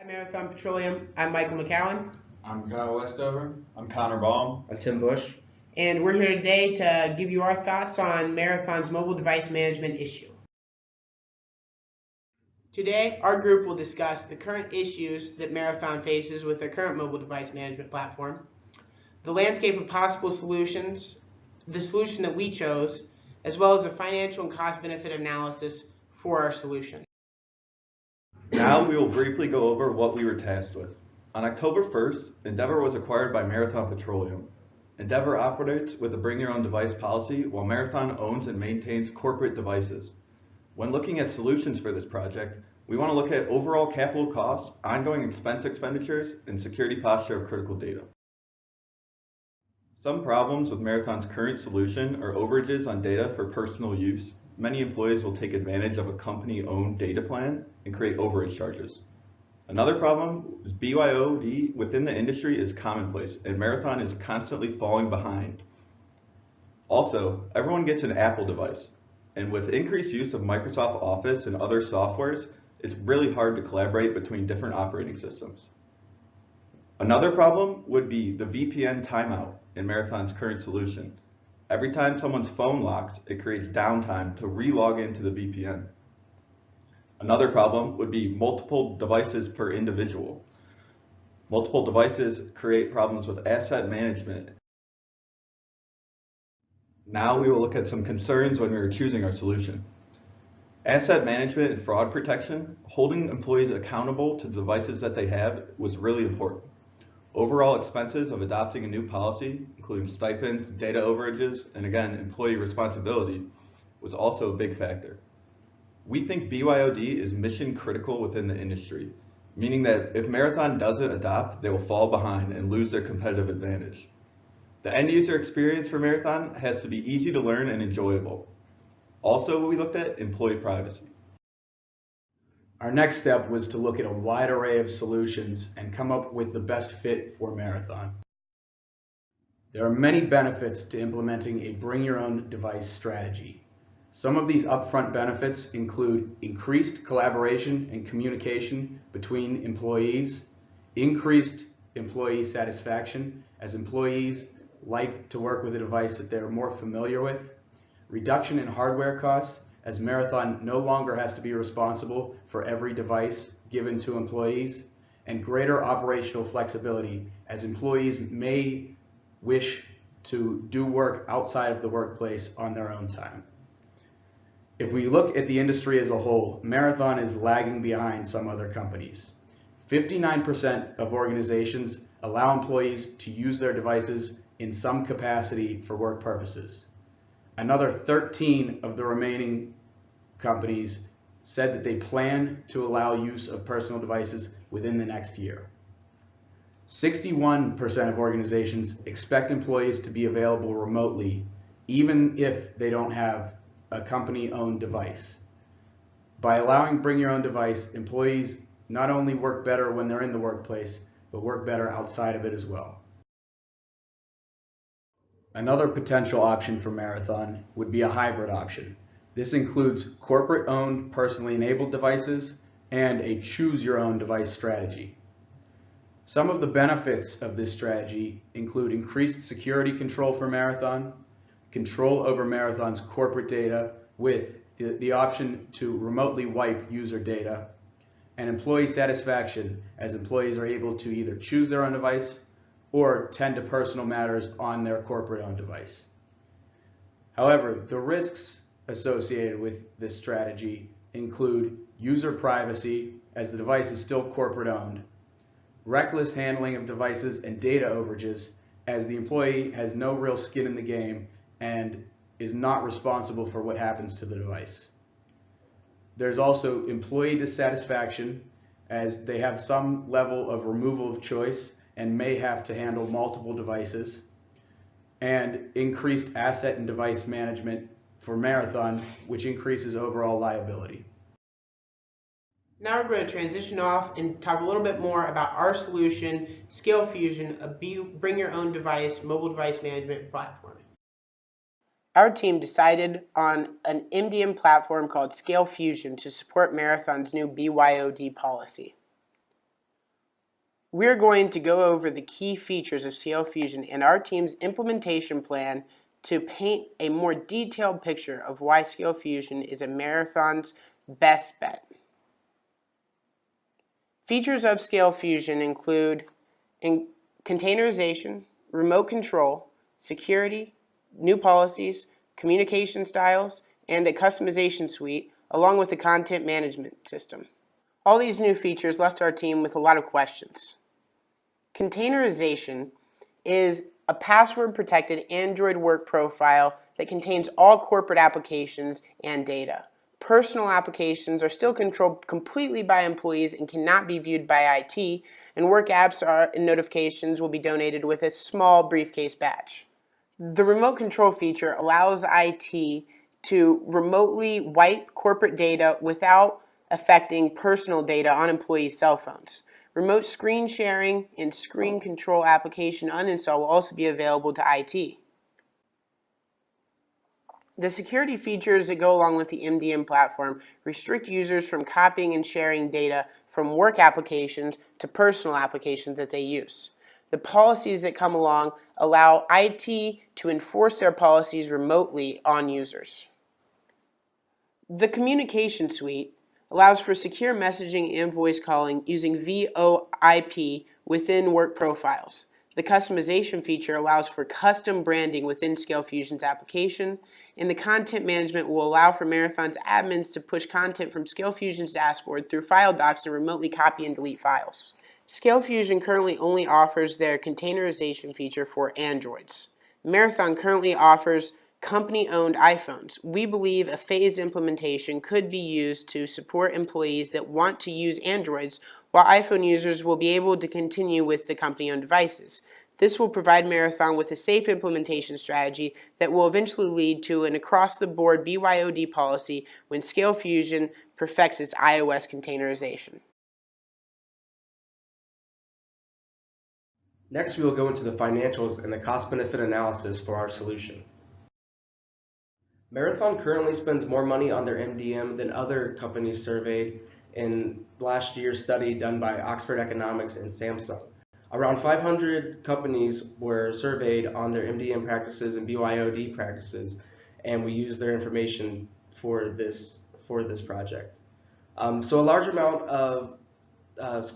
Marathon Petroleum. I'm Michael McCowan. I'm Kyle Westover. I'm Connor Baum. I'm Tim Bush. And we're here today to give you our thoughts on Marathon's mobile device management issue. Today, our group will discuss the current issues that Marathon faces with their current mobile device management platform, the landscape of possible solutions, the solution that we chose, as well as a financial and cost-benefit analysis for our solution. Now we will briefly go over what we were tasked with. On October 1st, Endeavor was acquired by Marathon Petroleum. Endeavor operates with a bring your own device policy while Marathon owns and maintains corporate devices. When looking at solutions for this project, we want to look at overall capital costs, ongoing expenditures, and security posture of critical data. Some problems with Marathon's current solution are overages on data for personal use. Many employees will take advantage of a company-owned data plan and create overage charges. Another problem is BYOD within the industry is commonplace, and Marathon is constantly falling behind. Also, everyone gets an Apple device, and with increased use of Microsoft Office and other softwares, it's really hard to collaborate between different operating systems. Another problem would be the VPN timeout in Marathon's current solution. Every time someone's phone locks, it creates downtime to re-log into the VPN. Another problem would be multiple devices per individual. Multiple devices create problems with asset management. Now we will look at some concerns when we were choosing our solution. Asset management and fraud protection, holding employees accountable to the devices that they have was really important. Overall expenses of adopting a new policy, including stipends, data overages, and again, employee responsibility, was also a big factor. We think BYOD is mission critical within the industry, meaning that if Marathon doesn't adopt, they will fall behind and lose their competitive advantage. The end user experience for Marathon has to be easy to learn and enjoyable. Also, we looked at employee privacy. Our next step was to look at a wide array of solutions and come up with the best fit for Marathon. There are many benefits to implementing a bring your own device strategy. Some of these upfront benefits include increased collaboration and communication between employees, increased employee satisfaction as employees like to work with a device that they're more familiar with, reduction in hardware costs as Marathon no longer has to be responsible for every device given to employees, and greater operational flexibility as employees may wish to do work outside of the workplace on their own time. If we look at the industry as a whole, Marathon is lagging behind some other companies. 59% of organizations allow employees to use their devices in some capacity for work purposes. Another 13 of the remaining companies said that they plan to allow use of personal devices within the next year. 61% of organizations expect employees to be available remotely, even if they don't have a company-owned device. By allowing bring your own device, employees not only work better when they're in the workplace, but work better outside of it as well. Another potential option for Marathon would be a hybrid option. This includes corporate-owned personally enabled devices and a choose-your-own-device strategy. Some of the benefits of this strategy include increased security control for Marathon, control over Marathon's corporate data with the option to remotely wipe user data, and employee satisfaction as employees are able to either choose their own device or tend to personal matters on their corporate-owned device. However, the risks associated with this strategy include user privacy, as the device is still corporate-owned, reckless handling of devices and data overages, as the employee has no real skin in the game and is not responsible for what happens to the device. There's also employee dissatisfaction, as they have some level of removal of choice and may have to handle multiple devices, and increased asset and device management for Marathon, which increases overall liability. Now we're going to transition off and talk a little bit more about our solution, Scale Fusion, a bring your own device mobile device management platform. Our team decided on an MDM platform called Scale Fusion to support Marathon's new BYOD policy. We're going to go over the key features of Scale Fusion and our team's implementation plan to paint a more detailed picture of why Scale Fusion is a Marathon's best bet. Features of Scale Fusion include containerization, remote control, security, new policies, communication styles, and a customization suite, along with a content management system. All these new features left our team with a lot of questions. Containerization is a password-protected Android work profile that contains all corporate applications and data. Personal applications are still controlled completely by employees and cannot be viewed by IT, and work apps and notifications will be donated with a small briefcase badge. The remote control feature allows IT to remotely wipe corporate data without affecting personal data on employees' cell phones. Remote screen sharing and screen control application uninstall will also be available to IT. The security features that go along with the MDM platform restrict users from copying and sharing data from work applications to personal applications that they use. The policies that come along allow IT to enforce their policies remotely on users. The communication suite allows for secure messaging and voice calling using VoIP within work profiles. The customization feature allows for custom branding within Scale Fusion's application, and the content management will allow for Marathon's admins to push content from Scale Fusion's dashboard through file docs and remotely copy and delete files. Scale Fusion currently only offers their containerization feature for Androids. Marathon currently offers company-owned iPhones. We believe a phased implementation could be used to support employees that want to use Androids, while iPhone users will be able to continue with the company-owned devices. This will provide Marathon with a safe implementation strategy that will eventually lead to an across-the-board BYOD policy when Scale Fusion perfects its iOS containerization. Next, we will go into the financials and the cost-benefit analysis for our solution. Marathon currently spends more money on their MDM than other companies surveyed in last year's study done by Oxford Economics and Samsung. Around 500 companies were surveyed on their MDM practices and BYOD practices, and we used their information for this project. So a large amount of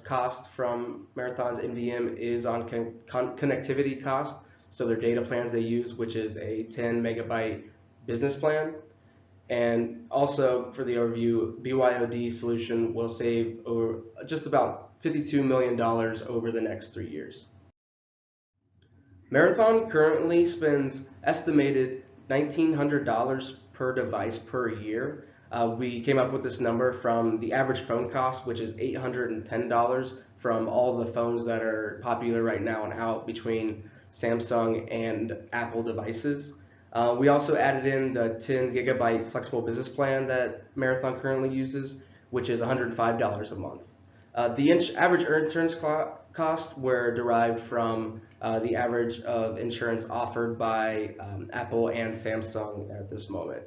cost from Marathon's MDM is on connectivity cost, so their data plans they use, which is a 10 megabyte business plan. And also for the overview, BYOD solution will save over just about $52 million over the next 3 years. Marathon currently spends estimated $1,900 per device per year. We came up with this number from the average phone cost, which is $810 from all the phones that are popular right now and out between Samsung and Apple devices. We also added in the 10 gigabyte flexible business plan that Marathon currently uses, which is $105 a month. The average insurance costs were derived from the average of insurance offered by Apple and Samsung at this moment.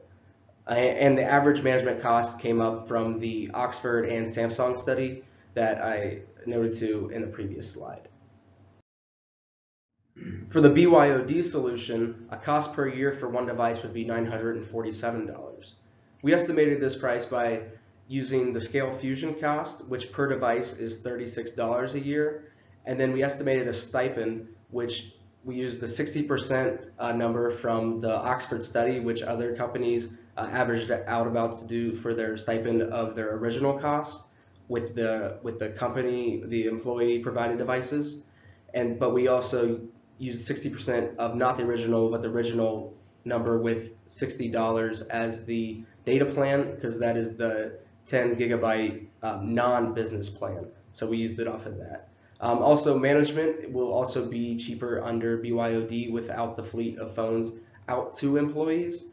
And the average management cost came up from the Oxford and Samsung study that I noted to in the previous slide. For the BYOD solution, a cost per year for one device would be $947. We estimated this price by using the Scale Fusion cost, which per device is $36 a year, and then we estimated a stipend, which we used the 60% number from the Oxford study, which other companies averaged out about to do for their stipend of their original cost with the company, the employee provided devices, but we also used 60% of not the original, but the original number with $60 as the data plan, because that is the 10 gigabyte non-business plan. So we used it off of that. Also, management will also be cheaper under BYOD without the fleet of phones out to employees,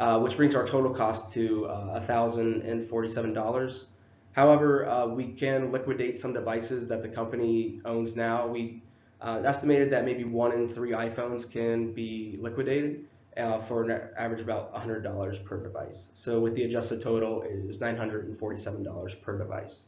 which brings our total cost to $1,047. However, we can liquidate some devices that the company owns now. We estimated that maybe 1 in 3 iPhones can be liquidated for an average about $100 per device. So with the adjusted total is $947 per device.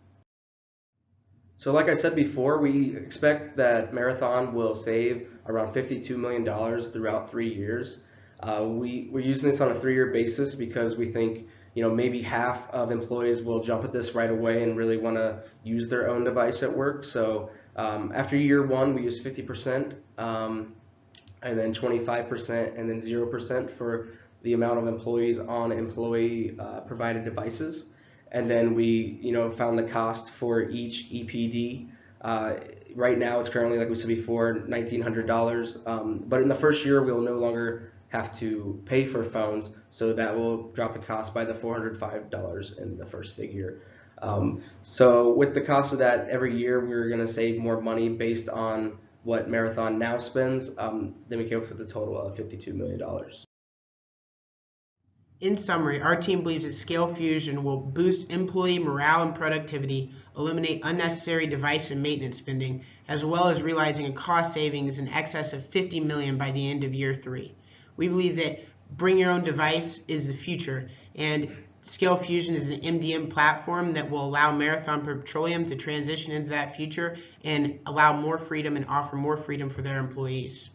So like I said before, we expect that Marathon will save around $52 million throughout 3 years. We're using this on a 3-year basis because we think maybe half of employees will jump at this right away and really want to use their own device at work. So after year 1, we use 50%, and then 25%, and then 0% for the amount of employees on employee provided devices. And then we, found the cost for each EPD. Right now, it's currently, like we said before, $1,900. But in the first year, we'll no longer have to pay for phones, so that will drop the cost by the $405 in the first figure. So with the cost of that every year, we're going to save more money based on what Marathon now spends. Then we came up with a total of $52 million. In summary, our team believes that Scale Fusion will boost employee morale and productivity, eliminate unnecessary device and maintenance spending, as well as realizing a cost savings in excess of $50 million by the end of year 3. We believe that bring your own device is the future, and Scale Fusion is an MDM platform that will allow Marathon Petroleum to transition into that future and allow more freedom and offer more freedom for their employees.